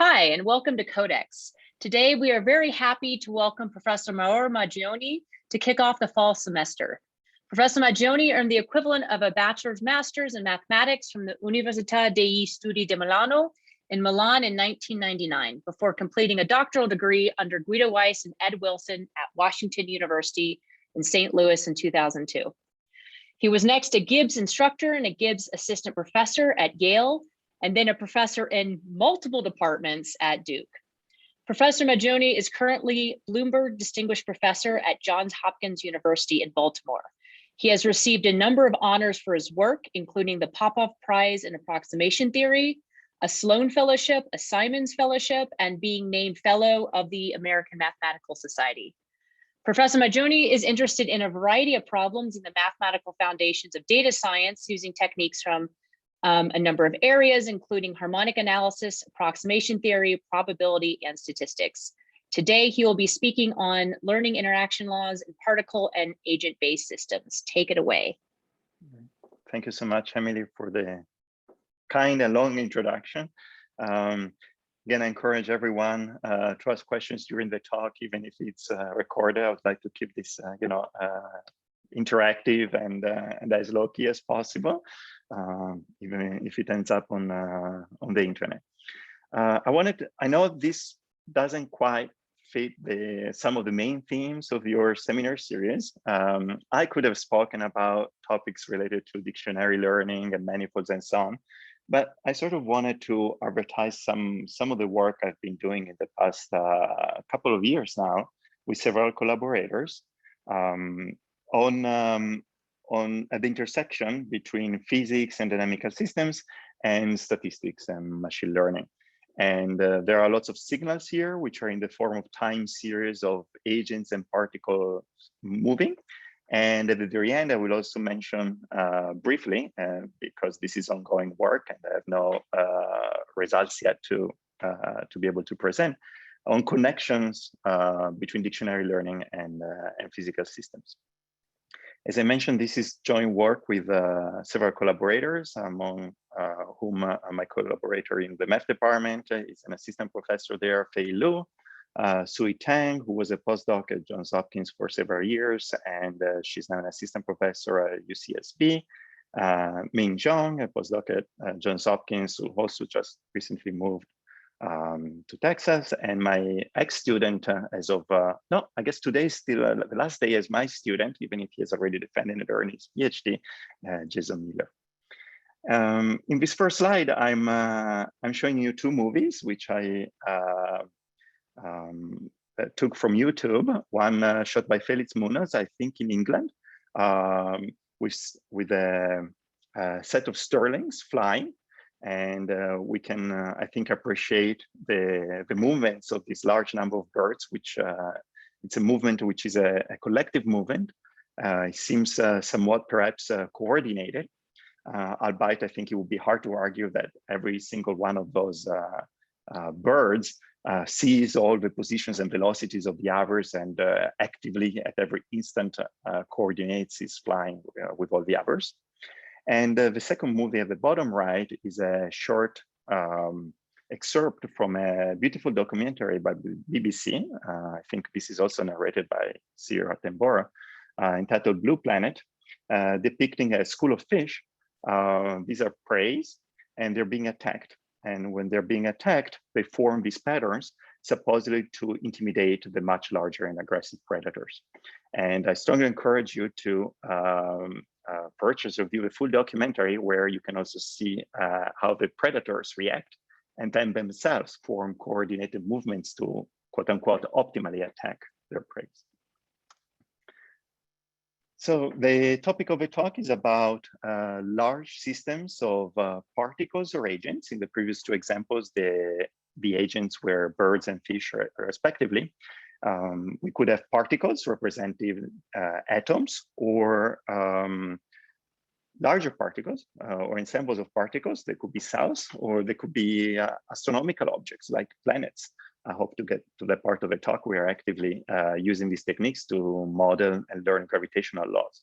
Hi, and welcome to Codex. Today, we are very happy to welcome Professor Mauro Maggioni to kick off the fall semester. Professor Maggioni earned the equivalent of a bachelor's master's in mathematics from the Università degli Studi di Milano in Milan in 1999, before completing a doctoral degree under Guido Weiss and Ed Wilson at Washington University in St. Louis in 2002. He was next a Gibbs instructor and a Gibbs assistant professor at Yale, and then a professor in multiple departments at Duke. Professor Maggioni is currently Bloomberg Distinguished Professor at Johns Hopkins University in Baltimore. He has received a number of honors for his work, including the Popov Prize in Approximation Theory, a Sloan Fellowship, a Simons Fellowship, and being named Fellow of the American Mathematical Society. Professor Maggioni is interested in a variety of problems in the mathematical foundations of data science using techniques from a number of areas, including harmonic analysis, approximation theory, probability, and statistics. Today, he will be speaking on learning interaction laws in particle and agent-based systems. Take it away. Thank you so much, Emily, for the kind and long introduction. Again, I encourage everyone to ask questions during the talk, even if it's recorded. I would like to keep this, interactive and as low key as possible, even if it ends up on the internet. I know this doesn't quite fit some of the main themes of your seminar series. I could have spoken about topics related to dictionary learning and manifolds and so on, but I sort of wanted to advertise some of the work I've been doing in the past couple of years now with several collaborators on the intersection between physics and dynamical systems and statistics and machine learning. And there are lots of signals here, which are in the form of time series of agents and particles moving. And at the very end, I will also mention briefly, because this is ongoing work and I have no results yet to be able to present, on connections between dictionary learning and physical systems. As I mentioned, this is joint work with several collaborators, among whom my collaborator in the math department is an assistant professor there, Fei Lu, Sui Tang, who was a postdoc at Johns Hopkins for several years, and she's now an assistant professor at UCSB. Ming Zhong, a postdoc at Johns Hopkins, who also just recently moved to Texas, and my ex-student as of, no, I guess today is still the last day as my student, even if he has already defended it earned his PhD, J.Miller. In this first slide, I'm showing you two movies, which I took from YouTube. One shot by Felix Munoz, I think in England, with a set of Sterlings flying. And we can, I think, appreciate the movements of this large number of birds, which it's a movement which is a collective movement. It seems somewhat perhaps coordinated, albeit I think it would be hard to argue that every single one of those birds sees all the positions and velocities of the others and actively at every instant coordinates his flying with all the others. And the second movie at the bottom right is a short excerpt from a beautiful documentary by the BBC. I think this is also narrated by Sir Attenborough, entitled Blue Planet, depicting a school of fish. These are prey, and they're being attacked. And when they're being attacked, they form these patterns, supposedly to intimidate the much larger and aggressive predators. And I strongly encourage you to purchase or view a full documentary where you can also see how the predators react and then themselves form coordinated movements to quote unquote optimally attack their prey. So the topic of the talk is about large systems of particles or agents. In the previous two examples, the agents were birds and fish respectively. We could have particles representing atoms or larger particles or ensembles of particles. They could be cells or they could be astronomical objects like planets. I hope to get to that part of the talk. We are actively using these techniques to model and learn gravitational laws.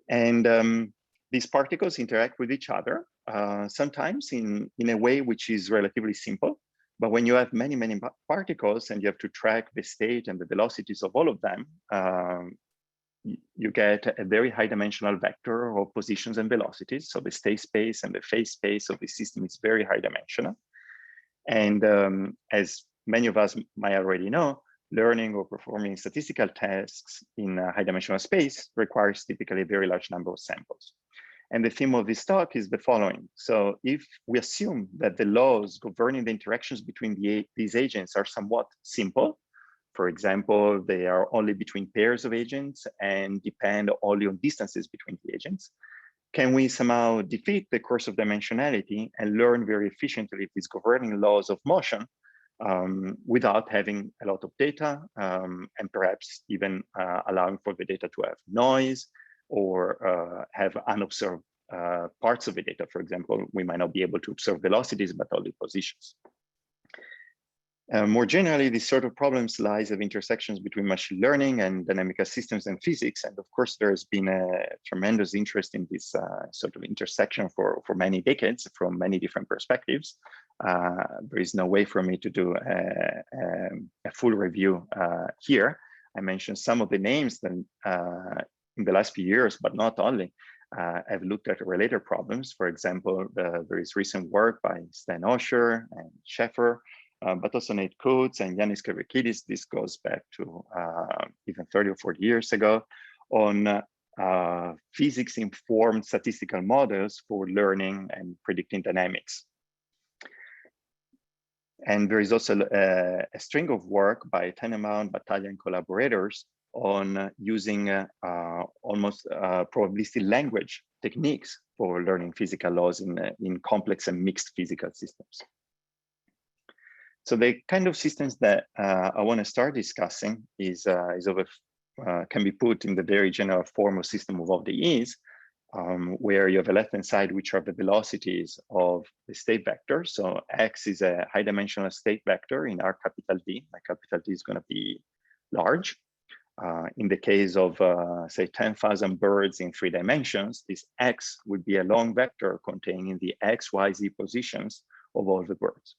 And these particles interact with each other, sometimes in a way which is relatively simple. But when you have many, many particles and you have to track the state and the velocities of all of them, you get a very high dimensional vector of positions and velocities. So the state space and the phase space of the system is very high dimensional. And as many of us might already know, learning or performing statistical tasks in a high dimensional space requires typically a very large number of samples. And the theme of this talk is the following. So if we assume that the laws governing the interactions between these agents are somewhat simple, for example, they are only between pairs of agents and depend only on distances between the agents, can we somehow defeat the curse of dimensionality and learn very efficiently these governing laws of motion without having a lot of data and perhaps even allowing for the data to have noise or have unobserved parts of the data? For example, we might not be able to observe velocities, but only positions. More generally, these sort of problems lies at intersections between machine learning and dynamical systems and physics. And of course, there's been a tremendous interest in this sort of intersection for many decades from many different perspectives. There is no way for me to do a full review here. I mentioned some of the names that in the last few years, but not only, I've looked at related problems. For example, there is recent work by Stan Osher and Scheffer, but also Nate Coates and Yannis Kavrakidis. This goes back to even 30 or 40 years ago on physics-informed statistical models for learning and predicting dynamics. And there is also a string of work by Tenenbaum, Battaglia, and collaborators on using almost probabilistic language techniques for learning physical laws in complex and mixed physical systems. So the kind of systems that I want to start discussing can be put in the very general form of system of the E's, where you have a left-hand side, which are the velocities of the state vector. So X is a high dimensional state vector in R capital D. My capital D is going to be large. In the case of, say, 10,000 birds in 3 dimensions, this X would be a long vector containing the X, Y, Z positions of all the birds.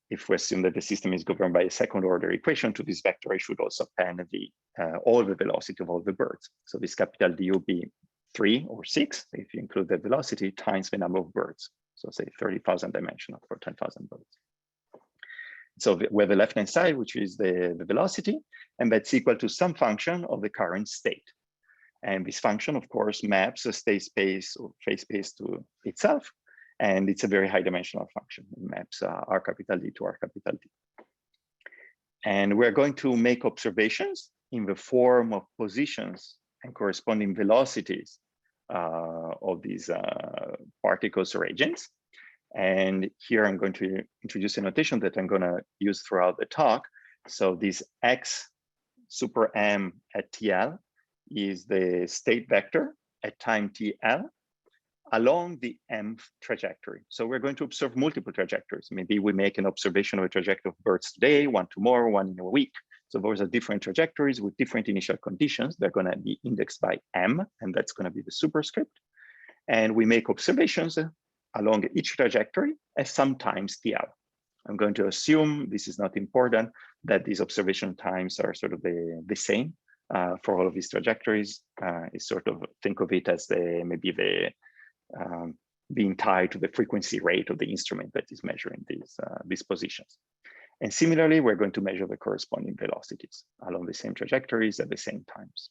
If we assume that the system is governed by a second order equation to this vector, I should also append all the velocity of all the birds. So this capital D will be 3 or 6, if you include the velocity, times the number of birds. So say 30,000 dimensional for 10,000 birds. So we have the left-hand side, which is the velocity, and that's equal to some function of the current state. And this function, of course, maps a state space or phase space to itself. And it's a very high dimensional function. It maps R capital D to R capital D. And we're going to make observations in the form of positions and corresponding velocities of these particles or agents. And here I'm going to introduce a notation that I'm going to use throughout the talk. So this X super M at TL is the state vector at time TL along the mth trajectory. So we're going to observe multiple trajectories. Maybe we make an observation of a trajectory of birds today, one tomorrow, one in a week. So those are different trajectories with different initial conditions. They're going to be indexed by M, and that's going to be the superscript. And we make observations along each trajectory at some times TL. I'm going to assume, this is not important, that these observation times are sort of the same for all of these trajectories. It's sort of, think of it as being tied to the frequency rate of the instrument that is measuring these positions. And similarly, we're going to measure the corresponding velocities along the same trajectories at the same times.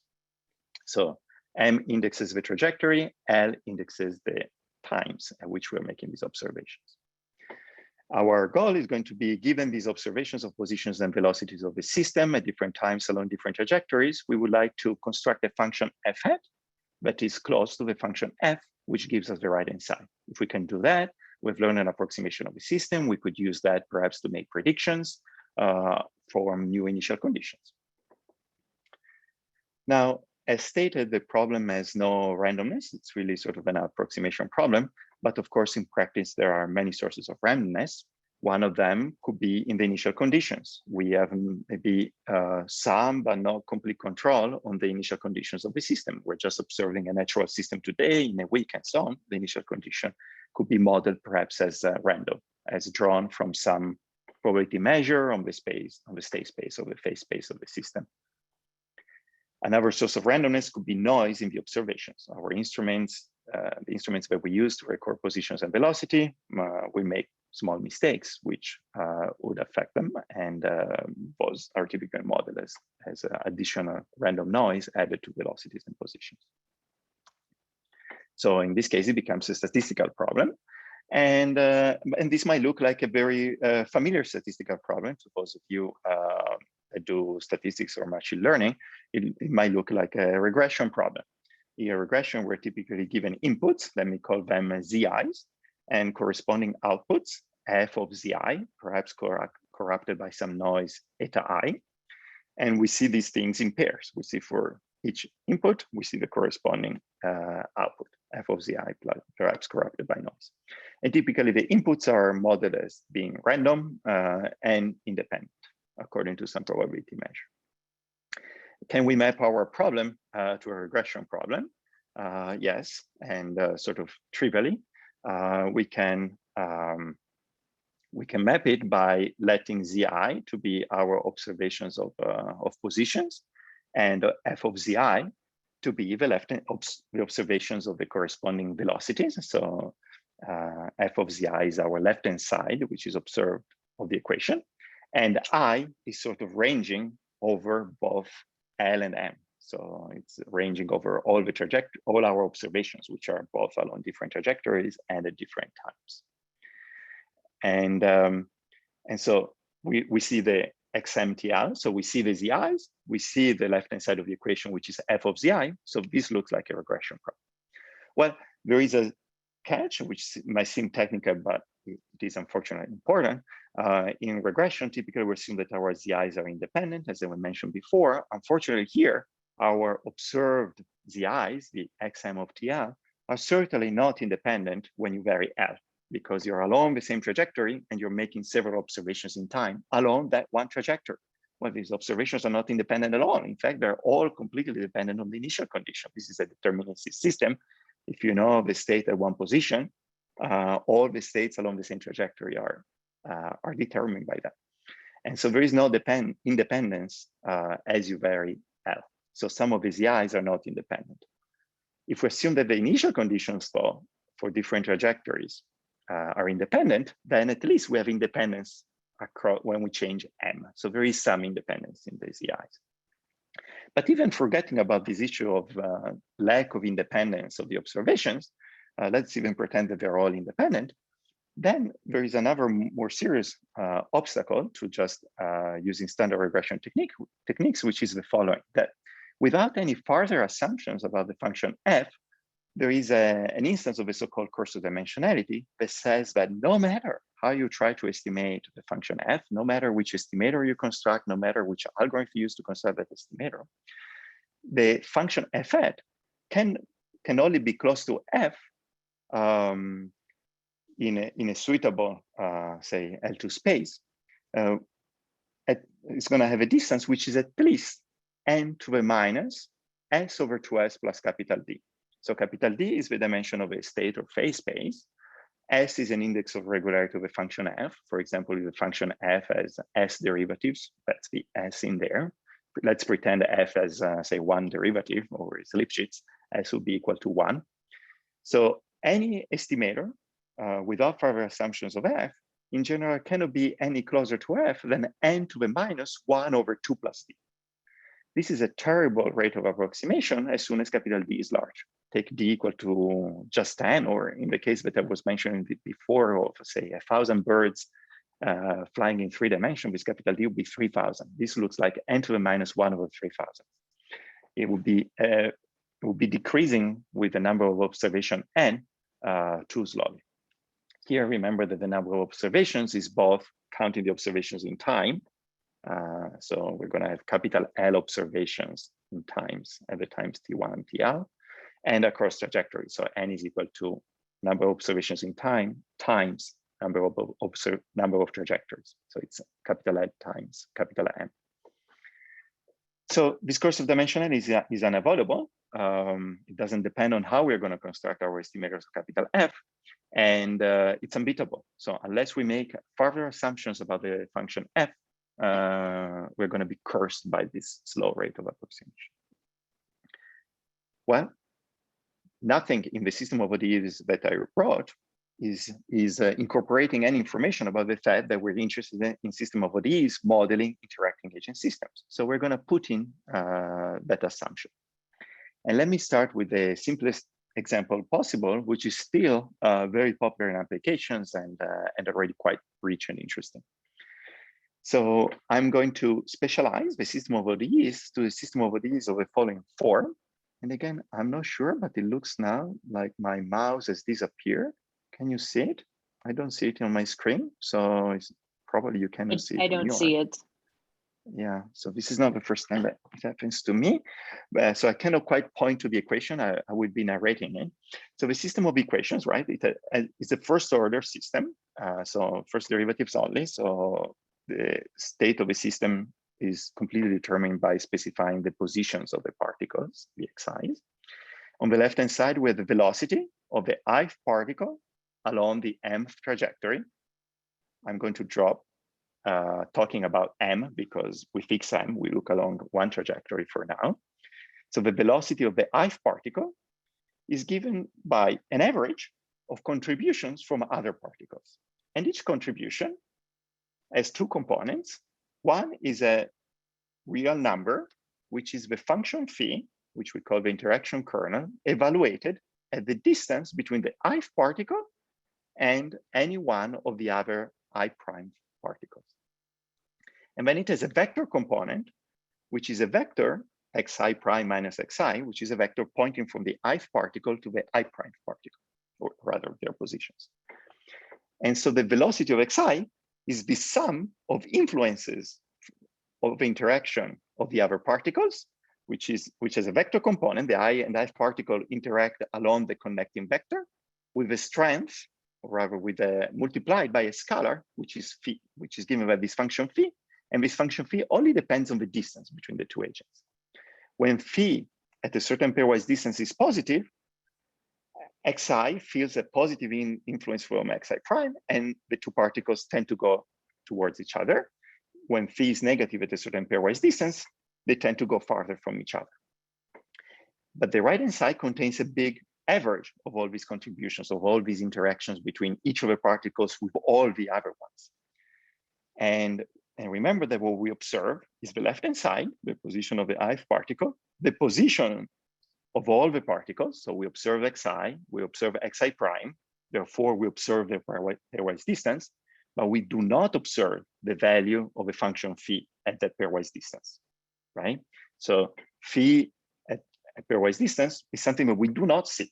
So M indexes the trajectory, L indexes the times at which we're making these observations. Our goal is going to be, given these observations of positions and velocities of the system at different times along different trajectories, we would like to construct a function f hat that is close to the function f, which gives us the right-hand side. If we can do that, we've learned an approximation of the system. We could use that perhaps to make predictions for new initial conditions. Now, as stated, the problem has no randomness. It's really sort of an approximation problem. But of course, in practice, there are many sources of randomness. One of them could be in the initial conditions. We have maybe some, but not complete control on the initial conditions of the system. We're just observing a natural system today, in a week, and so on. The initial condition could be modeled perhaps as random, as drawn from some probability measure on the space, on the state space, or the phase space of the system. Another source of randomness could be noise in the observations. Our instruments, the instruments that we use to record positions and velocity, we make small mistakes which would affect them, and those are typically modeled as additional random noise added to velocities and positions. So in this case, it becomes a statistical problem. And this might look like a very familiar statistical problem to those of you that do statistics or machine learning. It might look like a regression problem. In a regression, we're typically given inputs, let me call them ZIs, and corresponding outputs, f of ZI, perhaps corrupted by some noise eta I. And we see these things in pairs. We see for each input, we see the corresponding output, f of ZI, perhaps corrupted by noise. And typically the inputs are modeled as being random and independent, according to some probability measure. Can we map our problem to a regression problem? Yes, and sort of trivially, we can map it by letting ZI to be our observations of positions, and f of ZI to be the observations of the corresponding velocities. So f of ZI is our left-hand side, which is observed of the equation, and I is sort of ranging over both L and M. So it's ranging over all our observations, which are both along different trajectories and at different times. And so we see the XMTL, so we see the ZIs, we see the left-hand side of the equation, which is f of ZI. So this looks like a regression problem. Well, there is a catch, which might seem technical, but it is unfortunately important. In regression, typically we assume that our ZIs are independent, as I mentioned before. Unfortunately here, our observed ZIs, the XM of TL, are certainly not independent when you vary L, because you're along the same trajectory and you're making several observations in time along that one trajectory. Well, these observations are not independent at all. In fact, they're all completely dependent on the initial condition. This is a deterministic system. If you know the state at one position, all the states along the same trajectory are determined by that. And so there is no independence as you vary L. So some of the ZIs are not independent. If we assume that the initial conditions, though, for different trajectories are independent, then at least we have independence across when we change M. So there is some independence in the ZIs. But even forgetting about this issue of lack of independence of the observations, let's even pretend that they're all independent. Then there is another more serious obstacle to just using standard regression techniques, which is the following: that without any further assumptions about the function f, there is an instance of a so-called Coercive dimensionality that says that no matter how you try to estimate the function f, no matter which estimator you construct, no matter which algorithm you use to construct that estimator, the function f hat can only be close to f in a suitable, say, L2 space. It's going to have a distance which is at least n to the minus s over 2s plus capital D. So capital D is the dimension of a state or phase space. S is an index of regularity of a function f. For example, if the function f has s derivatives, that's the s in there. Let's pretend f has, say, one derivative, or it's Lipschitz, s will be equal to 1. So any estimator, without further assumptions of f, in general cannot be any closer to f than n to the minus 1 over 2 plus d. This is a terrible rate of approximation as soon as capital D is large. Take d equal to just 10, or in the case that I was mentioning before of, say, 1,000 birds flying in 3 dimensions, with capital D would be 3,000. This looks like n to the minus 1 over 3,000. It would be decreasing with the number of observation n too slowly. Here, remember that the number of observations is both counting the observations in time. So we're going to have capital L observations in times at the times T1 and TL, and across trajectories. So n is equal to number of observations in time times number of trajectories. So it's capital L times capital M. So this Coercive dimensionality is unavoidable. It doesn't depend on how we're going to construct our estimators of capital F. and it's unbeatable. So unless we make further assumptions about the function f, we're going to be cursed by this slow rate of approximation. Well, nothing in the system of ODEs that I wrote is incorporating any information about the fact that we're interested in system of ODEs modeling interacting agent systems. So we're going to put in that assumption. And let me start with the simplest example possible, which is still very popular in applications and already quite rich and interesting. So I'm going to specialize the system of ODEs to the system of ODEs of the following form. And again, I'm not sure, but it looks now like my mouse has disappeared. Can you see it? I don't see it on my screen, so it's probably you cannot see it. I don't see it. Yeah, so this is not the first time that it happens to me. So I cannot quite point to the equation. I would be narrating it. So the system of equations, right? It's a first order system. So first derivatives only. So the state of the system is completely determined by specifying the positions of the particles, the xi's. On the left-hand side, we have the velocity of the ith particle along the mth trajectory. I'm going to drop talking about m because we fix m, we look along one trajectory for now. So the velocity of the ith particle is given by an average of contributions from other particles. And each contribution has two components. One is a real number, which is the function phi, which we call the interaction kernel, evaluated at the distance between the ith particle and any one of the other I prime particles. And then it has a vector component, which is a vector xi prime minus xi, which is a vector pointing from the ith particle to the I prime particle, or rather their positions. And so the velocity of xi is the sum of influences of the interaction of the other particles, which has a vector component. The I and ith particle interact along the connecting vector with the strength, or rather with multiplied by a scalar, which is phi, which is given by this function phi. And this function phi only depends on the distance between the two agents. When phi at a certain pairwise distance is positive, xi feels a positive influence from xi prime, and the two particles tend to go towards each other. When phi is negative at a certain pairwise distance, they tend to go farther from each other. But the right-hand side contains a big average of all these contributions, of all these interactions between each of the particles with all the other ones. And remember that what we observe is the left-hand side, the position of the ith particle, the position of all the particles. So we observe xi, we observe xi prime, therefore we observe the pairwise distance, but we do not observe the value of the function phi at that pairwise distance, right? So phi at a pairwise distance is something that we do not see,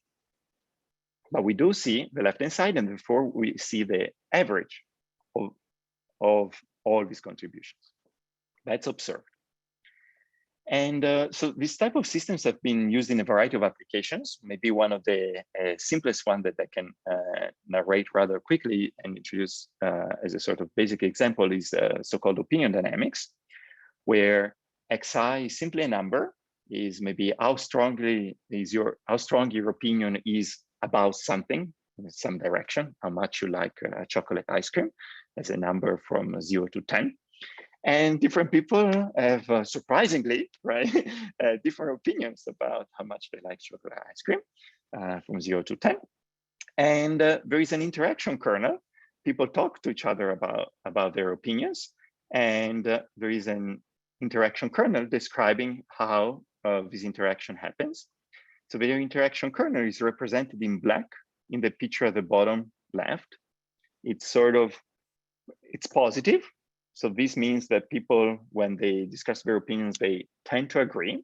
but we do see the left-hand side, and therefore we see the average of all these contributions. That's observed. And so this type of systems have been used in a variety of applications. Maybe one of the simplest one that I can narrate rather quickly and introduce as a sort of basic example is so-called opinion dynamics, where xi is simply a number, is maybe how strong your opinion is about something in some direction, how much you like chocolate ice cream, as a number from 0 to 10. And different people have surprisingly, right, different opinions about how much they like chocolate ice cream from 0 to 10. And there is an interaction kernel. People talk to each other about their opinions. And there is an interaction kernel describing how this interaction happens. So the interaction kernel is represented in black in the picture at the bottom left. It's positive. So this means that people, when they discuss their opinions, they tend to agree.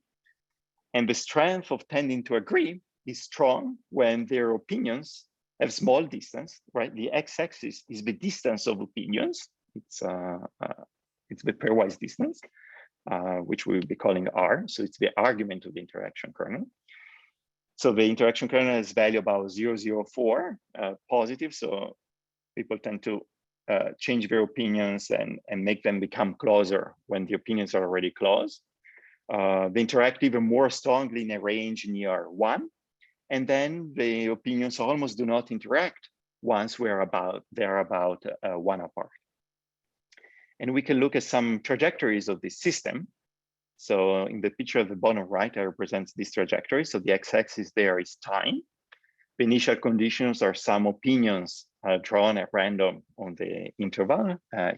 And the strength of tending to agree is strong when their opinions have small distance, right? The x-axis is the distance of opinions. It's the pairwise distance, which we will be calling R. So it's the argument of the interaction kernel. So the interaction kernel has value about 0.004 positive. So people tend to change their opinions and make them become closer when the opinions are already close. They interact even more strongly in a range near 1. And then the opinions almost do not interact once they're about 1 apart. And we can look at some trajectories of this system. So in the picture at the bottom right, I represent this trajectory. So the x-axis there is time. The initial conditions are some opinions drawn at random on the interval.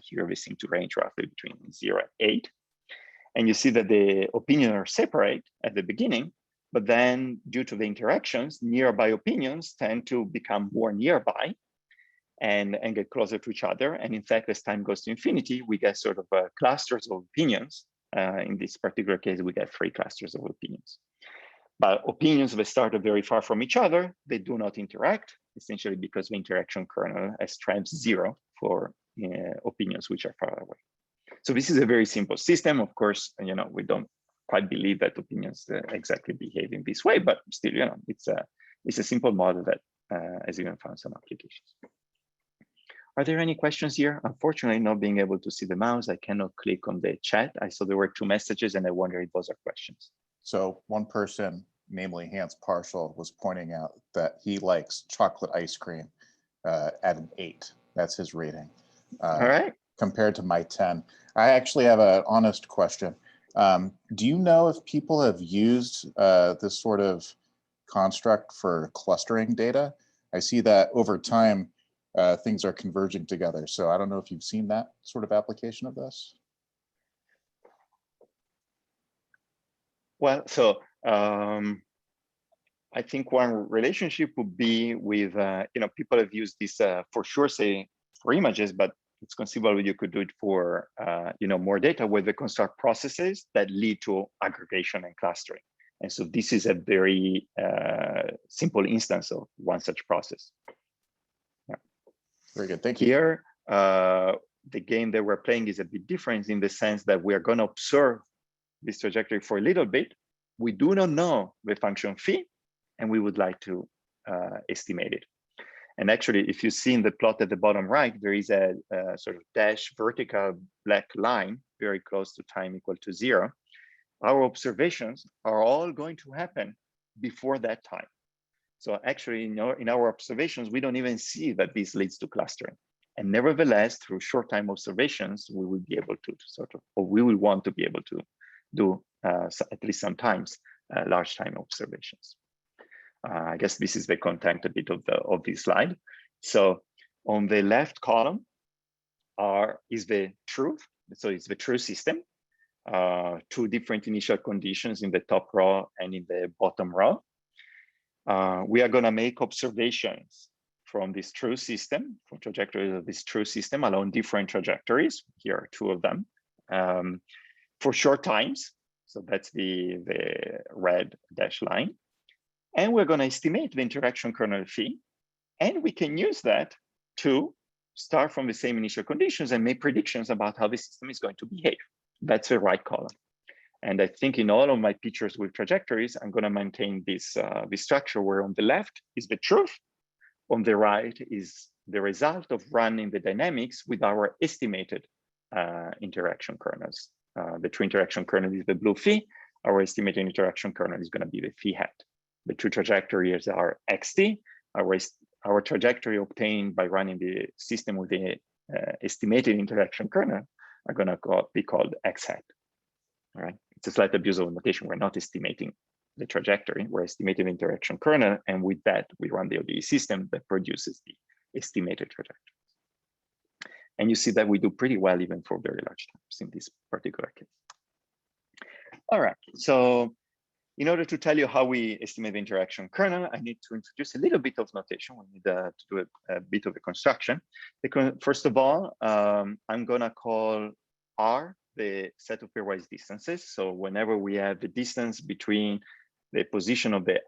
Here we seem to range roughly between 0 and 8. And you see that the opinions are separate at the beginning, but then due to the interactions, nearby opinions tend to become more nearby and get closer to each other. And in fact, as time goes to infinity, we get sort of clusters of opinions. In this particular case, we get 3 clusters of opinions. But opinions that started very far from each other, they do not interact, essentially because the interaction kernel has strength 0 for opinions which are far away. So this is a very simple system. Of course, we don't quite believe that opinions exactly behave in this way, but still, it's a simple model that has even found some applications. Are there any questions here? Unfortunately, not being able to see the mouse, I cannot click on the chat. I saw there were 2 messages and I wonder if those are questions. So one person, namely Hans Partial, was pointing out that he likes chocolate ice cream at an 8. That's his rating. All right. Compared to my 10. I actually have an honest question. Do you know if people have used this sort of construct for clustering data? I see that over time, things are converging together. So I don't know if you've seen that sort of application of this. Well, so I think one relationship would be with, people have used this for sure, say for images, but it's conceivable you could do it for, more data where they construct processes that lead to aggregation and clustering. And so this is a very simple instance of one such process. Yeah. Very good, thank you. Here, the game that we're playing is a bit different in the sense that we are going to observe this trajectory for a little bit. We do not know the function phi, and we would like to estimate it. And actually, if you see in the plot at the bottom right, there is a sort of dash vertical black line very close to time equal to 0. Our observations are all going to happen before that time. So actually, in our observations, we don't even see that this leads to clustering. And nevertheless, through short time observations, we will be able to we will want to be able to do at least sometimes large time observations. I guess this is the content a bit of this slide. So on the left column is the truth. So it's the true system. 2 different initial conditions in the top row and in the bottom row. We are going to make observations from this true system, from trajectories of this true system along different trajectories. Here are 2 of them for short times. So that's the red dash line. And we're going to estimate the interaction kernel phi. And we can use that to start from the same initial conditions and make predictions about how the system is going to behave. That's the right column. And I think in all of my pictures with trajectories, I'm going to maintain this structure where on the left is the truth, on the right is the result of running the dynamics with our estimated interaction kernels. The true interaction kernel is the blue phi. Our estimated interaction kernel is going to be the phi hat. The true trajectories are xt. Our trajectory obtained by running the system with the estimated interaction kernel are going to be called x hat. All right. It's a slight abuse of notation. We're not estimating the trajectory. We're estimating the interaction kernel, and with that, we run the ODE system that produces the estimated trajectory. And you see that we do pretty well even for very large times in this particular case. All right, so in order to tell you how we estimate the interaction kernel, I need to introduce a little bit of notation. We need to do a bit of a construction. First of all, I'm gonna call R the set of pairwise distances. So whenever we have the distance between the position of the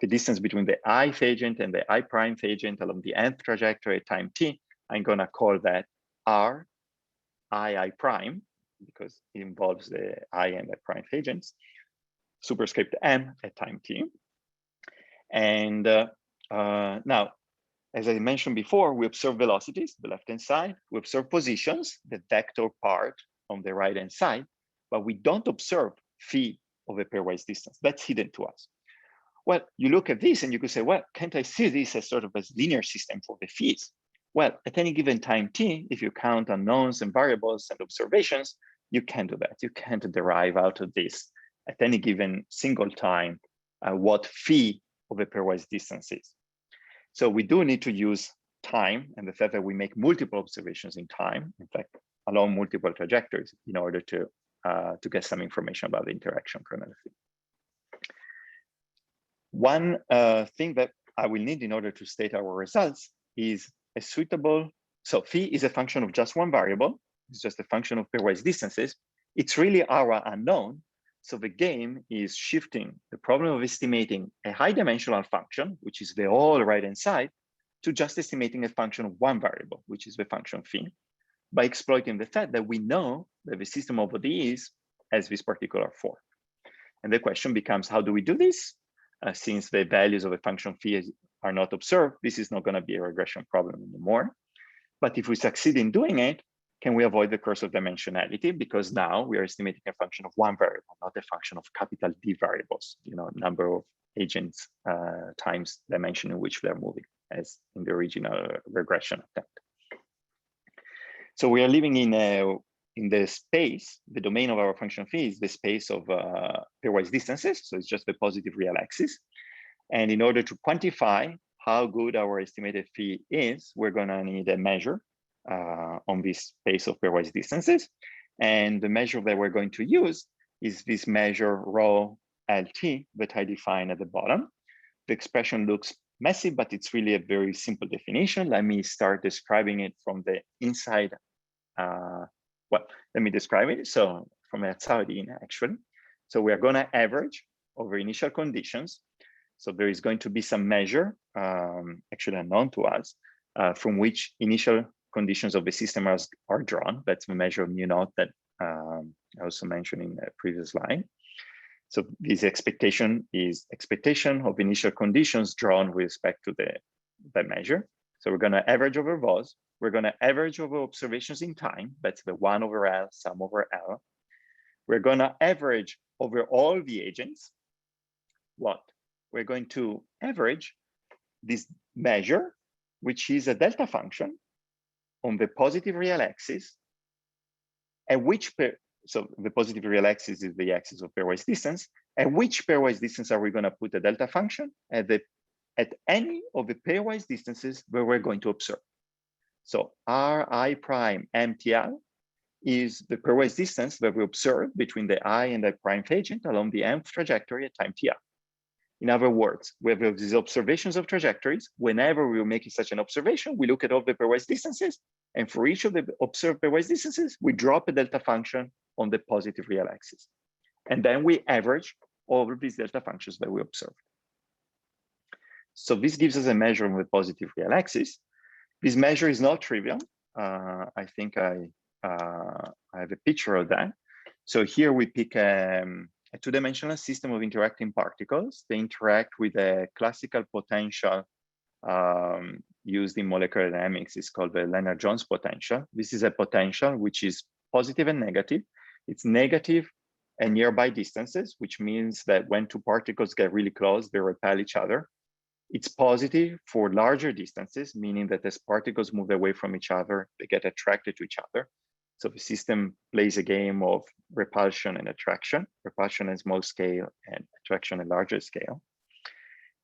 distance between the ith agent and the I prime agent along the nth trajectory at time t, I'm gonna call that R I prime, because it involves the I and the prime agents, superscript m at time t. And now, as I mentioned before, we observe velocities, the left-hand side. We observe positions, the vector part on the right-hand side, but we don't observe phi of a pairwise distance. That's hidden to us. Well, you look at this and you could say, well, can't I see this as sort of a linear system for the fees? Well, at any given time t, if you count unknowns and variables and observations, you can't do that. You can't derive out of this at any given single time what phi of a pairwise distance is. So we do need to use time and the fact that we make multiple observations in time, in fact, along multiple trajectories, in order to get some information about the interaction kernel phi. One thing that I will need in order to state our results is a suitable, so phi is a function of just one variable. It's just a function of pairwise distances. It's really our unknown. So the game is shifting the problem of estimating a high dimensional function, which is the whole right-hand side, to just estimating a function of one variable, which is the function phi, by exploiting the fact that we know that the system of ODEs has this particular form. And the question becomes, how do we do this? Since the values of a function phi are not observed, this is not going to be a regression problem anymore. But if we succeed in doing it, can we avoid the curse of dimensionality? Because now we are estimating a function of one variable, not a function of capital D variables, number of agents times dimension in which they're moving, as in the original regression attempt. So we are living in the space, the domain of our function phi is the space of pairwise distances. So it's just the positive real axis. And in order to quantify how good our estimated phi is, we're going to need a measure on this space of pairwise distances. And the measure that we're going to use is this measure rho LT that I define at the bottom. The expression looks messy, but it's really a very simple definition. Let me start describing it from the inside. Well, let me describe it. So from the outside in, actually. So we are going to average over initial conditions. So there is going to be some measure, actually unknown to us, from which initial conditions of the system are drawn. That's the measure of mu naught that I also mentioned in the previous slide. So this expectation is expectation of initial conditions drawn with respect to the measure. So we're going to average over those. We're going to average over observations in time. That's the 1 over L, sum over L. We're going to average over all the agents. What? We're going to average this measure, which is a delta function on the positive real axis, at which so the positive real axis is the axis of pairwise distance. At which pairwise distance are we going to put a delta function? At any of the pairwise distances where we're going to observe. So Ri prime MTL is the pairwise distance that we observe between the I and the prime agent along the nth trajectory at time TL. In other words, we have these observations of trajectories. Whenever we're making such an observation, we look at all the pairwise distances. And for each of the observed pairwise distances, we drop a delta function on the positive real axis. And then we average all of these delta functions that we observed. So this gives us a measure on the positive real axis. This measure is not trivial. I think I have a picture of that. So here we pick a two-dimensional system of interacting particles. They interact with a classical potential used in molecular dynamics. It's called the Lennard-Jones potential. This is a potential which is positive and negative. It's negative at nearby distances, which means that when two particles get really close, they repel each other. It's positive for larger distances, meaning that as particles move away from each other, they get attracted to each other. So the system plays a game of repulsion and attraction, repulsion at small scale and attraction at larger scale.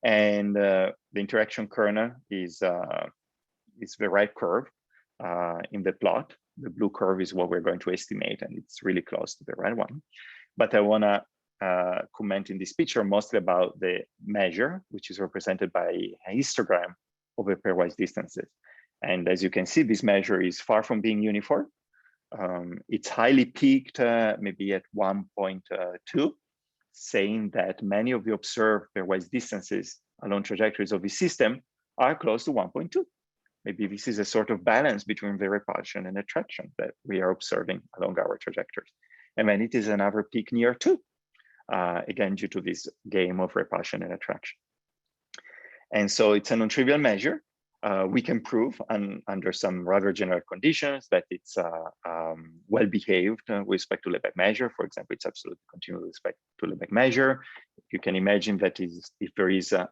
And the interaction kernel is the right curve in the plot. The blue curve is what we're going to estimate, and it's really close to the right one. But I want to comment in this picture mostly about the measure, which is represented by a histogram of the pairwise distances. And as you can see, this measure is far from being uniform. It's highly peaked, maybe at 1.2, saying that many of the observed pairwise distances along trajectories of the system are close to 1.2. Maybe this is a sort of balance between the repulsion and attraction that we are observing along our trajectories. And then it is another peak near 2, again, due to this game of repulsion and attraction. And so it's a non-trivial measure. we can prove under some rather general conditions that it's well behaved with respect to Lebesgue measure. For example, it's absolutely continuous with respect to Lebesgue measure. You can imagine that if there is a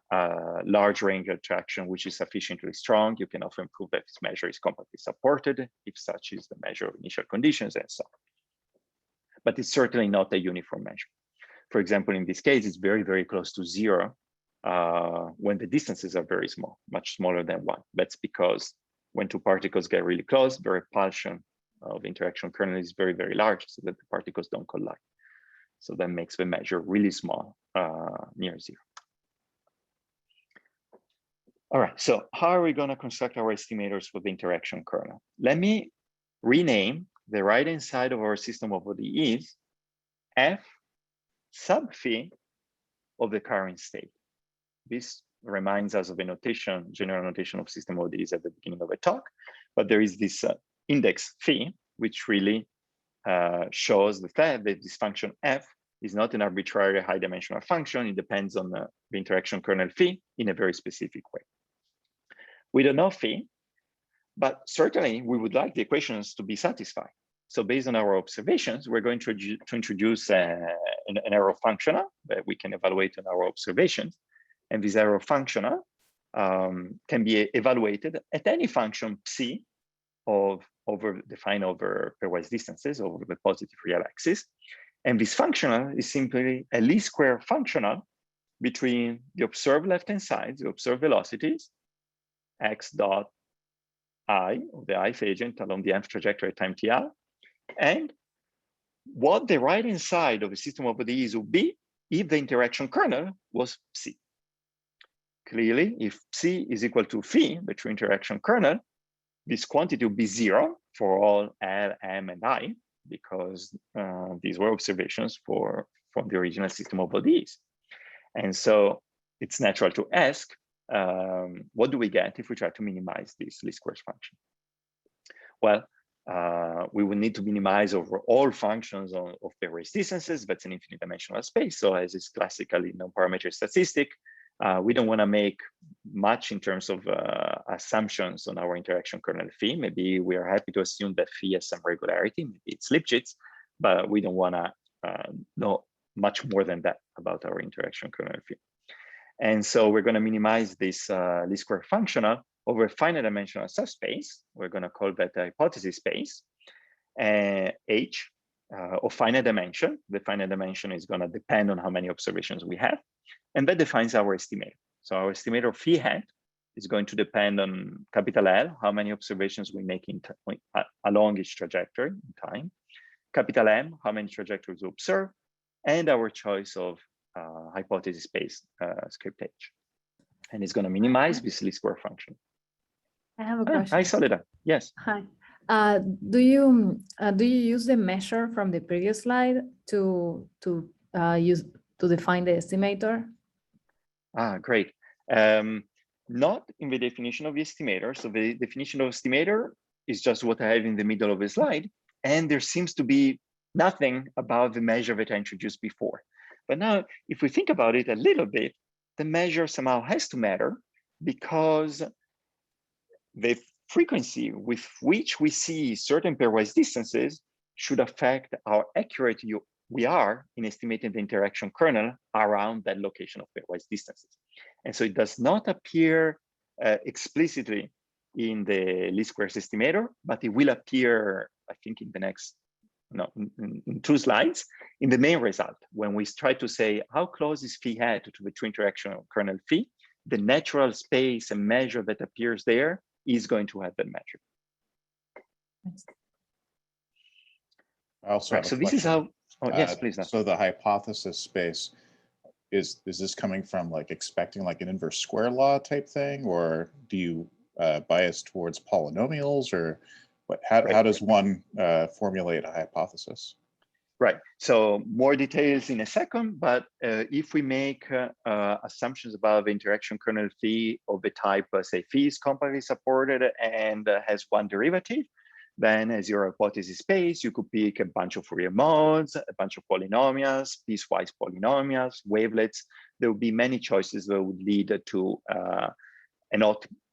large range of attraction which is sufficiently strong, you can often prove that this measure is compactly supported if such is the measure of initial conditions and so on. But it's certainly not a uniform measure. For example, in this case, it's very, very close to 0 when the distances are very small, much smaller than 1. That's because when two particles get really close, the repulsion of interaction kernel is very, very large, so that the particles don't collide. So that makes the measure really small, near 0. All right, so how are we going to construct our estimators for the interaction kernel? Let me rename the right-hand side of our system of ODEs f sub phi of the current state. This reminds us of a notation, general notation of system ODEs at the beginning of a talk, but there is this index phi, which really shows the fact that this function f is not an arbitrary high dimensional function. It depends on the interaction kernel phi in a very specific way. We don't know phi, but certainly we would like the equations to be satisfied. So based on our observations, we're going to introduce an error functional that we can evaluate on our observations. And this error functional can be evaluated at any function psi defined over pairwise distances over the positive real axis. And this functional is simply a least square functional between the observed left-hand side, the observed velocities, x dot I of the ith agent along the nth trajectory at time tr, and what the right-hand side of the system of ODEs would be if the interaction kernel was psi. Clearly, if psi is equal to phi, the true interaction kernel, this quantity would be 0 for all L, M, and I, because these were observations from the original system of ODEs. And so it's natural to ask, what do we get if we try to minimize this least squares function? Well, we will need to minimize over all functions of pairwise distances. That's an infinite dimensional space. So as is classically non-parametric statistic, we don't want to make much in terms of assumptions on our interaction kernel phi. Maybe we are happy to assume that phi has some regularity, maybe it's Lipschitz, but we don't want to know much more than that about our interaction kernel phi. And so we're going to minimize this least square functional over a finite dimensional subspace. We're going to call that a hypothesis space, H of finite dimension. The finite dimension is going to depend on how many observations we have. And that defines our estimator. So our estimator phi hat is going to depend on capital L, how many observations we make along each trajectory in time, capital M, how many trajectories we observe, and our choice of hypothesis space script H. And it's going to minimize this least square function. I have a question. Hi, Soledad. Yes. Hi. Do you use the measure from the previous slide to define the estimator? Great. Not in the definition of the estimator. So the definition of estimator is just what I have in the middle of the slide. And there seems to be nothing about the measure that I introduced before. But now, if we think about it a little bit, the measure somehow has to matter because the frequency with which we see certain pairwise distances should affect how accurate we are in estimating the interaction kernel around that location of pairwise distances. And so it does not appear explicitly in the least squares estimator, but it will appear, I think, in the next, in 2 slides, in the main result, when we try to say how close is phi hat to the true interaction kernel phi, the natural space and measure that appears there is going to have that measure. I also have a so question. This is how, yes, please. So the hypothesis space, is this coming from like expecting like an inverse square law type thing, or do you bias towards polynomials, or what? How does one formulate a hypothesis? Right. So more details in a second, but if we make assumptions about the interaction kernel phi of the type, say, phi is compactly supported and has one derivative, then as your hypothesis space, you could pick a bunch of Fourier modes, a bunch of polynomials, piecewise polynomials, wavelets. There would be many choices that would lead to an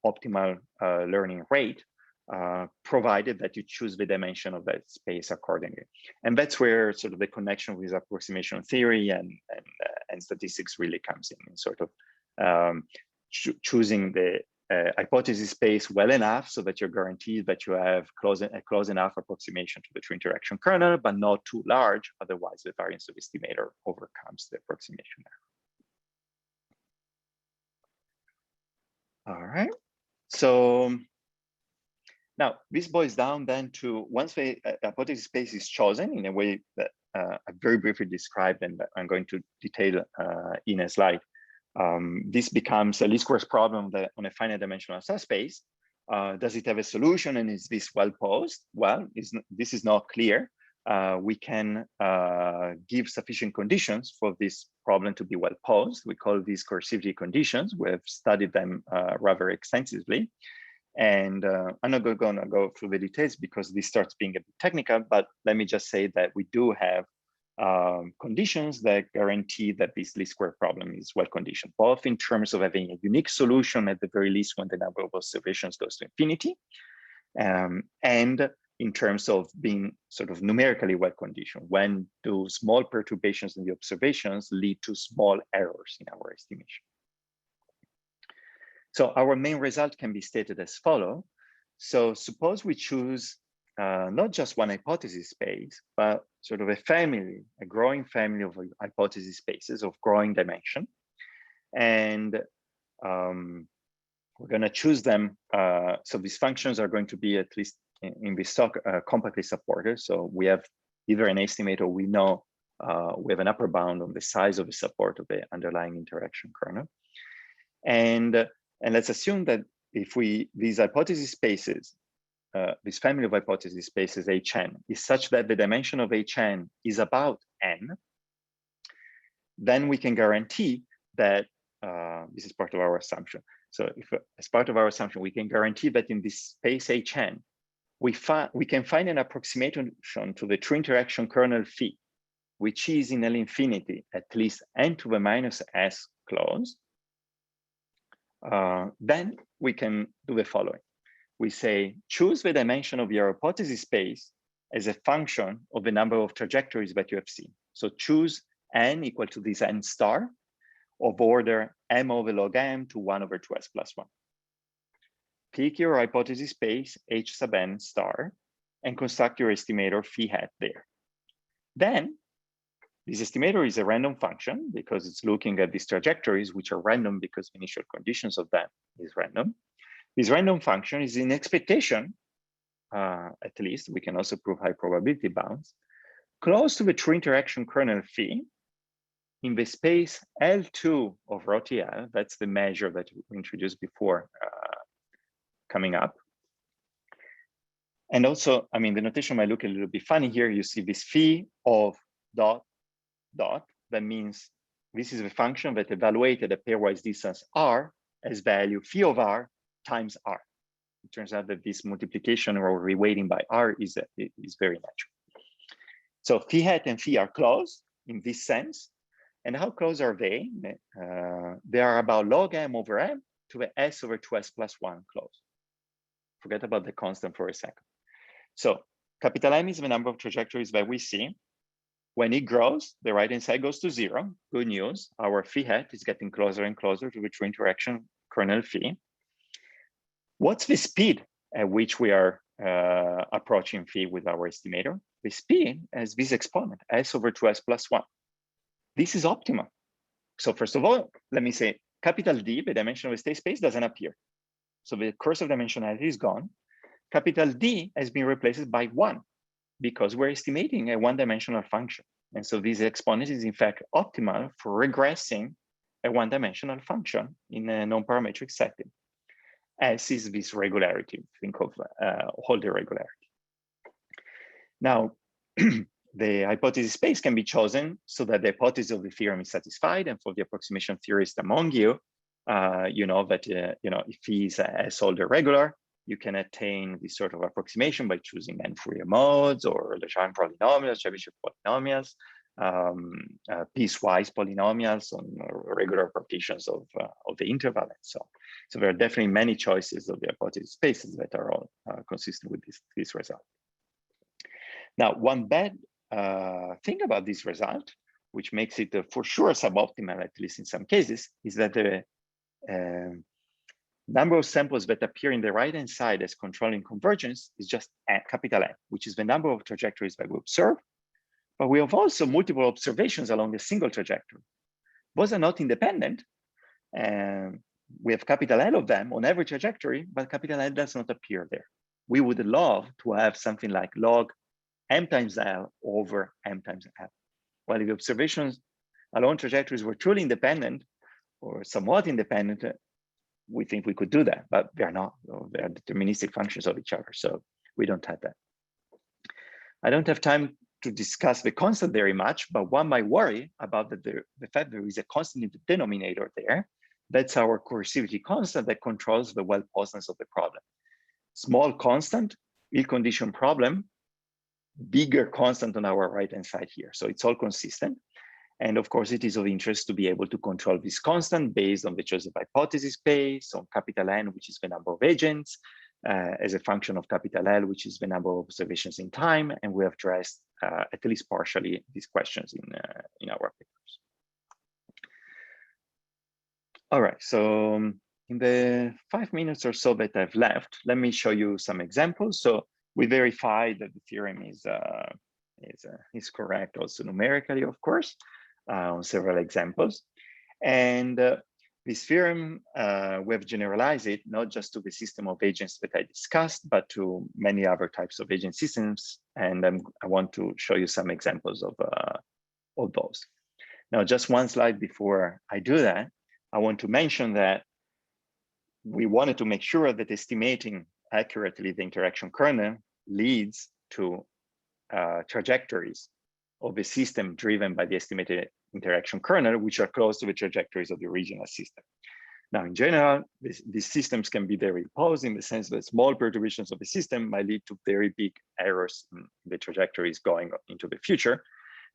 optimal learning rate, provided that you choose the dimension of that space accordingly. And that's where sort of the connection with approximation theory and statistics really comes in sort of choosing the hypothesis space well enough so that you're guaranteed that you have a close enough approximation to the true interaction kernel, but not too large, otherwise the variance of estimator overcomes the approximation error. All right, so now this boils down then to, once the hypothesis space is chosen in a way that I very briefly described and that I'm going to detail in a slide, this becomes a least squares problem that on a finite dimensional subspace. Does it have a solution, and is this well posed? Well, this is not clear. We can give sufficient conditions for this problem to be well posed. We call these coercivity conditions. We have studied them rather extensively. And I'm not going to go through the details because this starts being a bit technical, but let me just say that we do have conditions that guarantee that this least square problem is well conditioned, both in terms of having a unique solution at the very least when the number of observations goes to infinity, and in terms of being sort of numerically well conditioned, when do small perturbations in the observations lead to small errors in our estimation. So our main result can be stated as follows. So suppose we choose not just one hypothesis space, but sort of a growing family of hypothesis spaces of growing dimension. And we're going to choose them. So these functions are going to be, at least in this talk, compactly supported. So we have either an estimator, we know we have an upper bound on the size of the support of the underlying interaction kernel. And let's assume that if these hypothesis spaces, this family of hypothesis spaces Hn is such that the dimension of Hn is about n, then we can guarantee that this is part of our assumption. So if as part of our assumption, we can guarantee that in this space Hn, we can find an approximation to the true interaction kernel phi, which is in L infinity at least n to the minus s close. Then we can do the following. We say, choose the dimension of your hypothesis space as a function of the number of trajectories that you have seen. So choose n equal to this n star of order m over log m to 1 over 2s plus 1. Pick your hypothesis space h sub n star and construct your estimator phi hat there. Then this estimator is a random function because it's looking at these trajectories, which are random because the initial conditions of them is random. This random function is in expectation, at least, we can also prove high probability bounds, close to the true interaction kernel phi in the space L2 of rho TL. That's the measure that we introduced before coming up. And also, I mean, the notation might look a little bit funny here. You see this phi of dot. That means this is the function that evaluated a pairwise distance r as value phi of r times r. It turns out that this multiplication or reweighting by r is very natural. So phi hat and phi are close in this sense. And how close are they? They are about log m over m to the s over 2s plus 1 close. Forget about the constant for a second. So capital M is the number of trajectories that we see. When it grows, the right-hand side goes to 0. Good news, our phi hat is getting closer and closer to the true interaction kernel phi. What's the speed at which we are approaching phi with our estimator? The speed is this exponent, s over 2s plus 1. This is optimal. So first of all, let me say capital D, the dimension of a state space, doesn't appear. So the curse of dimensionality is gone. Capital D has been replaced by 1 because we're estimating a one-dimensional function. And so this exponent is in fact optimal for regressing a one-dimensional function in a non-parametric setting. S is this regularity, think of Holder regularity. Now, the hypothesis space can be chosen so that the hypothesis of the theorem is satisfied. And for the approximation theorist among you, you know that if phi is S-Holder regular, you can attain this sort of approximation by choosing n Fourier modes or Legendre polynomials, Chebyshev polynomials. piecewise polynomials on regular partitions of the interval and so on. So there are definitely many choices of the hypothesis spaces that are all consistent with this result. Now, one bad thing about this result, which makes it for sure suboptimal, at least in some cases, is that the number of samples that appear in the right-hand side as controlling convergence is just capital N, which is the number of trajectories that we observe. But we have also multiple observations along a single trajectory. Those are not independent. And we have capital L of them on every trajectory, but capital L does not appear there. We would love to have something like log m times L over m times L. While if the observations along trajectories were truly independent or somewhat independent, we think we could do that, but they're not. They're deterministic functions of each other, so we don't have that. I don't have time to discuss the constant very much, but one might worry about the fact there is a constant in the denominator there. That's our coercivity constant that controls the well-posedness of the problem. Small constant, ill-conditioned problem, bigger constant on our right-hand side here. So it's all consistent. And of course, it is of interest to be able to control this constant based on the choice of hypothesis space, on capital N, which is the number of agents, as a function of capital L, which is the number of observations in time. And we have addressed at least partially these questions in our papers. All right, so in the 5 minutes or so that I've left, let me show you some examples. So we verified that the theorem is correct also numerically, of course, on several examples. And this theorem, we have generalized it not just to the system of agents that I discussed, but to many other types of agent systems. And I want to show you some examples of those. Now, just one slide before I do that, I want to mention that we wanted to make sure that estimating accurately the interaction kernel leads to trajectories of the system driven by the estimated interaction kernel, which are close to the trajectories of the original system. Now, in general, these systems can be very opposed in the sense that small perturbations of the system might lead to very big errors in the trajectories going into the future.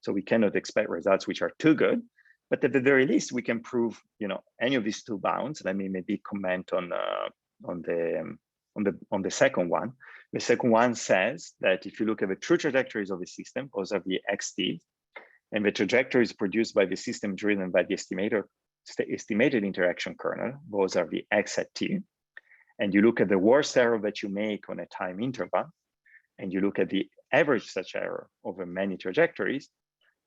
So we cannot expect results which are too good. But at the very least, we can prove, any of these two bounds. Let me maybe comment on the second one. The second one says that if you look at the true trajectories of the system, those are the xt, and the trajectories produced by the system driven by the estimated interaction kernel, those are the x at t. And you look at the worst error that you make on a time interval, and you look at the average such error over many trajectories,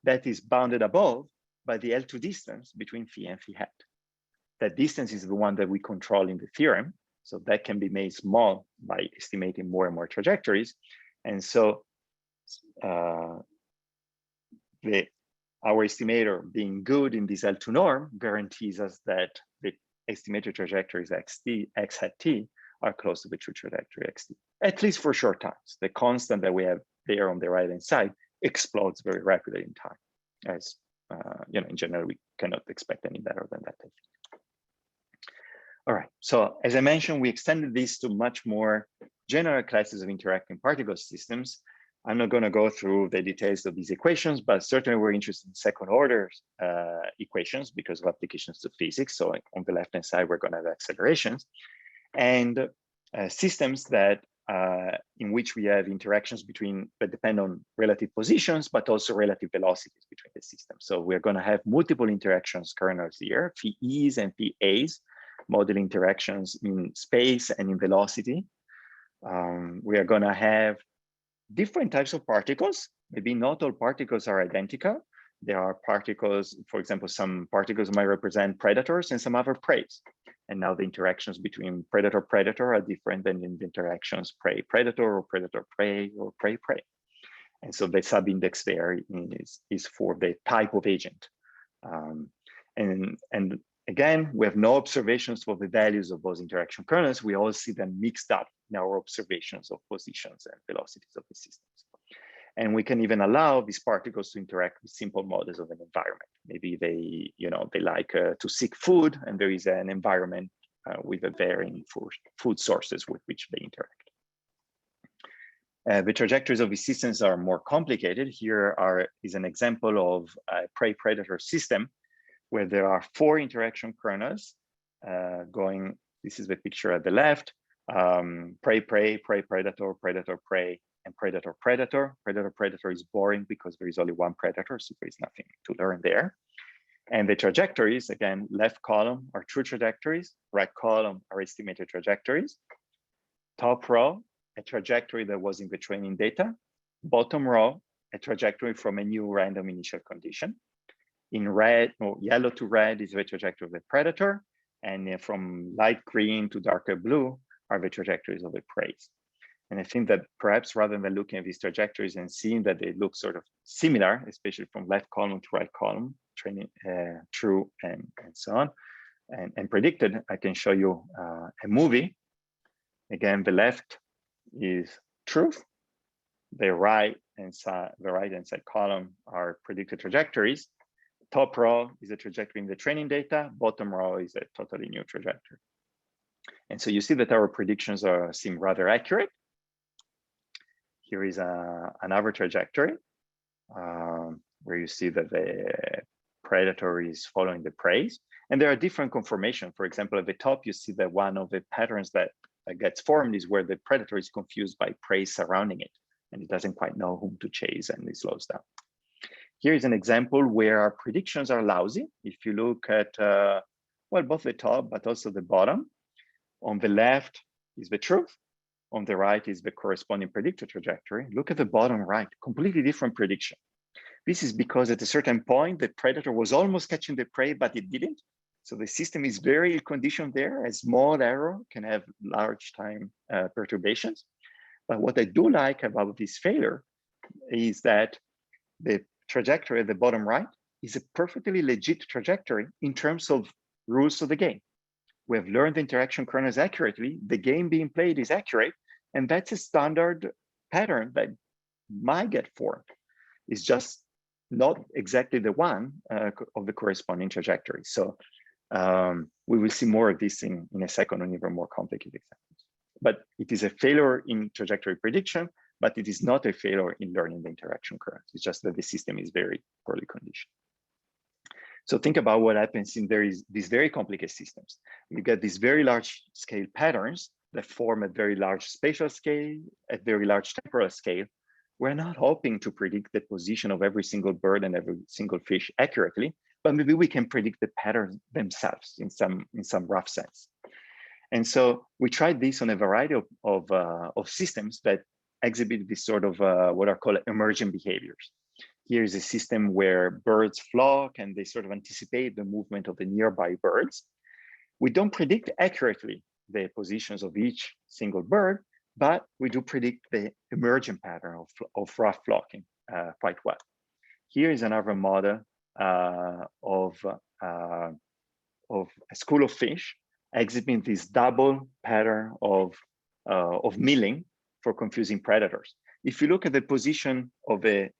that is bounded above by the L2 distance between phi and phi hat. That distance is the one that we control in the theorem. So that can be made small by estimating more and more trajectories. And so our estimator being good in this L2 norm guarantees us that the estimated trajectories x hat t are close to the true trajectory xt, at least for short times. The constant that we have there on the right-hand side explodes very rapidly in time. As in general, we cannot expect any better than that. All right, so as I mentioned, we extended this to much more general classes of interacting particle systems. I'm not going to go through the details of these equations, but certainly we're interested in second order equations because of applications to physics. So on the left-hand side, we're going to have accelerations and systems that in which we have interactions that depend on relative positions, but also relative velocities between the systems. So we're going to have multiple interactions kernels here, phi e's and phi a's, model interactions in space and in velocity. We are going to have different types of particles. Maybe not all particles are identical. There are particles, for example, some particles might represent predators and some other preys. And now the interactions between predator-predator are different than in the interactions prey-predator or predator-prey or prey-prey. And so the subindex there is for the type of agent. And again, we have no observations for the values of those interaction kernels. We all see them mixed up in our observations of positions and velocities of the systems. And we can even allow these particles to interact with simple models of an environment. Maybe they like to seek food, and there is an environment with a varying food sources with which they interact. The trajectories of these systems are more complicated. Here is an example of a prey-predator system where there are 4 interaction kernels going. This is the picture at the left. Prey-prey, prey-predator, predator-prey, and predator-predator. Predator-predator is boring because there is only one predator, so there is nothing to learn there. And the trajectories, again, left column are true trajectories, right column are estimated trajectories. Top row, a trajectory that was in the training data. Bottom row, a trajectory from a new random initial condition. In red, or yellow to red is the trajectory of the predator, and from light green to darker blue are the trajectories of the prey. And I think that perhaps rather than looking at these trajectories and seeing that they look sort of similar, especially from left column to right column, training, true, and so on, and predicted, I can show you a movie. Again, the left is truth. The right hand side column are predicted trajectories. Top row is a trajectory in the training data. Bottom row is a totally new trajectory. And so you see that our predictions seem rather accurate. Here is another trajectory where you see that the predator is following the prey. And there are different conformations. For example, at the top, you see that one of the patterns that gets formed is where the predator is confused by prey surrounding it, and it doesn't quite know whom to chase, and it slows down. Here is an example where our predictions are lousy. If you look at, well, both the top, but also the bottom. On the left is the truth. On the right is the corresponding predicted trajectory. Look at the bottom right, completely different prediction. This is because at a certain point, the predator was almost catching the prey, but it didn't. So the system is very conditioned there. A small error can have large time perturbations. But what I do like about this failure is that the trajectory at the bottom right is a perfectly legit trajectory in terms of rules of the game. We have learned the interaction kernels accurately. The game being played is accurate. And that's a standard pattern that might get formed. It's just not exactly the one of the corresponding trajectory. So we will see more of this in a second on even more complicated examples. But it is a failure in trajectory prediction, but it is not a failure in learning the interaction kernels. It's just that the system is very poorly conditioned. So think about what happens in these very complicated systems. You get these very large scale patterns that form at very large spatial scale, at very large temporal scale. We're not hoping to predict the position of every single bird and every single fish accurately, but maybe we can predict the patterns themselves in some rough sense. And so we tried this on a variety of systems that exhibit this sort of what are called emergent behaviors. Here's a system where birds flock and they sort of anticipate the movement of the nearby birds. We don't predict accurately the positions of each single bird, but we do predict the emergent pattern of rough flocking quite well. Here is another model of a school of fish exhibiting this double pattern of milling for confusing predators. If you look at the position of a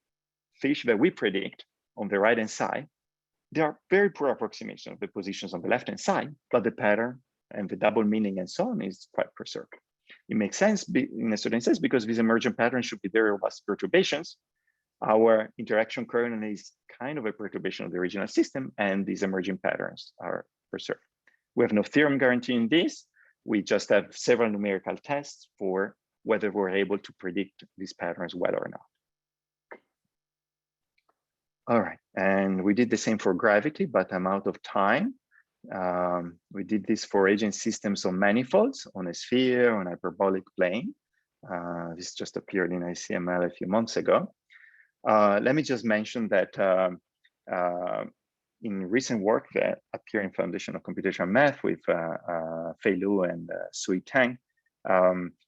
fish that we predict on the right-hand side, there are very poor approximation of the positions on the left-hand side, but the pattern and the double meaning and so on is quite preserved. It makes sense in a certain sense because these emergent patterns should be very robust perturbations. Our interaction kernel is kind of a perturbation of the original system, and these emerging patterns are preserved. We have no theorem guaranteeing this. We just have several numerical tests for whether we're able to predict these patterns well or not. All right, and we did the same for gravity, but I'm out of time. We did this for agent systems on manifolds, on a sphere, on a hyperbolic plane. This just appeared in ICML a few months ago. Let me just mention that in recent work that appeared in Foundation of Computational Math with Fei Lu and Sui Tang,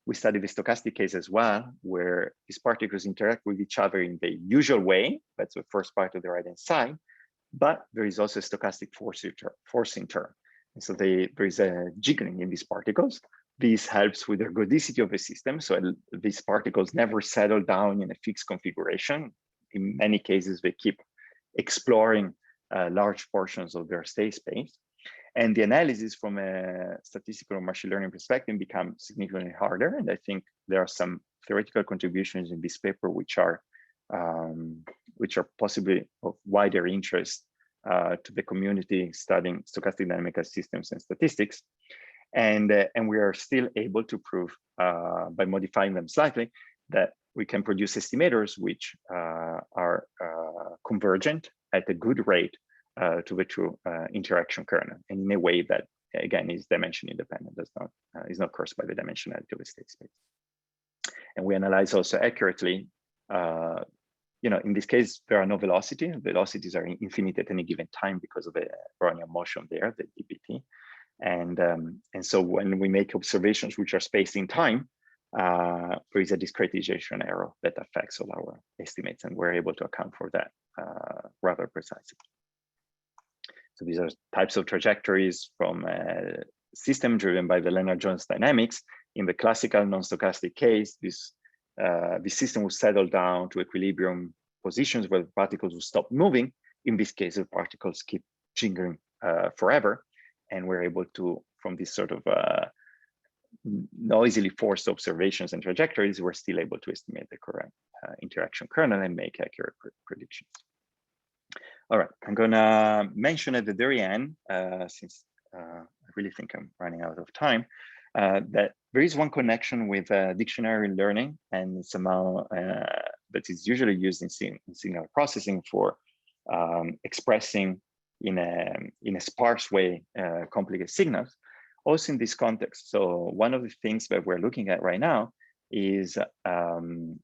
we studied the stochastic case as well, where these particles interact with each other in the usual way. That's the first part of the right-hand side. But there is also a stochastic forcing term. And so there is a jiggling in these particles. This helps with the ergodicity of the system. So these particles never settle down in a fixed configuration. In many cases, they keep exploring large portions of their state space. And the analysis from a statistical or machine learning perspective becomes significantly harder. And I think there are some theoretical contributions in this paper, which are possibly of wider interest to the community studying stochastic dynamical systems and statistics. And we are still able to prove by modifying them slightly that we can produce estimators which are convergent at a good rate to the true interaction kernel, and in a way that, again, is dimension independent, is not cursed by the dimensionality of the state space. And we analyze also accurately, in this case, there are no velocity. Velocities are infinite at any given time because of the Brownian motion there, the dBt. And so when we make observations which are spaced in time, there is a discretization error that affects all our estimates, and we're able to account for that rather precisely. So these are types of trajectories from a system driven by the Lennard-Jones dynamics. In the classical non-stochastic case, this system will settle down to equilibrium positions where the particles will stop moving. In this case, the particles keep jingling forever. And we're able to, from this sort of noisily forced observations and trajectories, we're still able to estimate the correct interaction kernel and make accurate predictions. All right, I'm gonna mention at the very end, since I really think I'm running out of time, that there is one connection with dictionary learning, and somehow that is usually used in signal processing for expressing in a sparse way complicated signals, also in this context. So one of the things that we're looking at right now is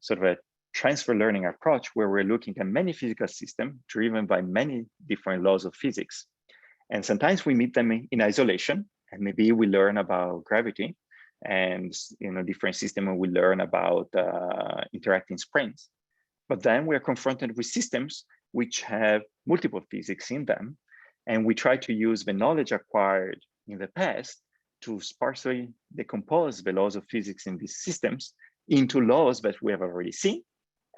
sort of a transfer learning approach where we're looking at many physical systems driven by many different laws of physics. And sometimes we meet them in isolation, and maybe we learn about gravity, and in a different system we learn about interacting springs. But then we're confronted with systems which have multiple physics in them, and we try to use the knowledge acquired in the past to sparsely decompose the laws of physics in these systems into laws that we have already seen.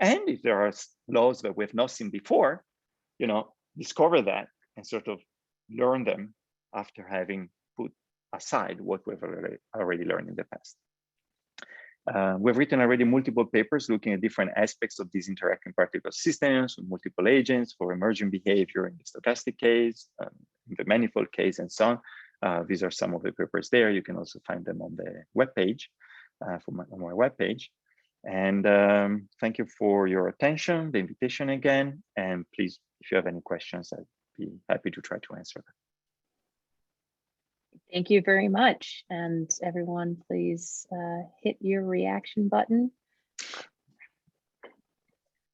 And if there are laws that we have not seen before, discover that and sort of learn them after having put aside what we've already learned in the past. We've written already multiple papers looking at different aspects of these interacting particle systems with multiple agents for emergent behavior in the stochastic case, in the manifold case, and so on. These are some of the papers there. You can also find them on the webpage, on my webpage. And thank you for your attention, the invitation again. And please, if you have any questions, I'd be happy to try to answer them. Thank you very much. And everyone, please hit your reaction button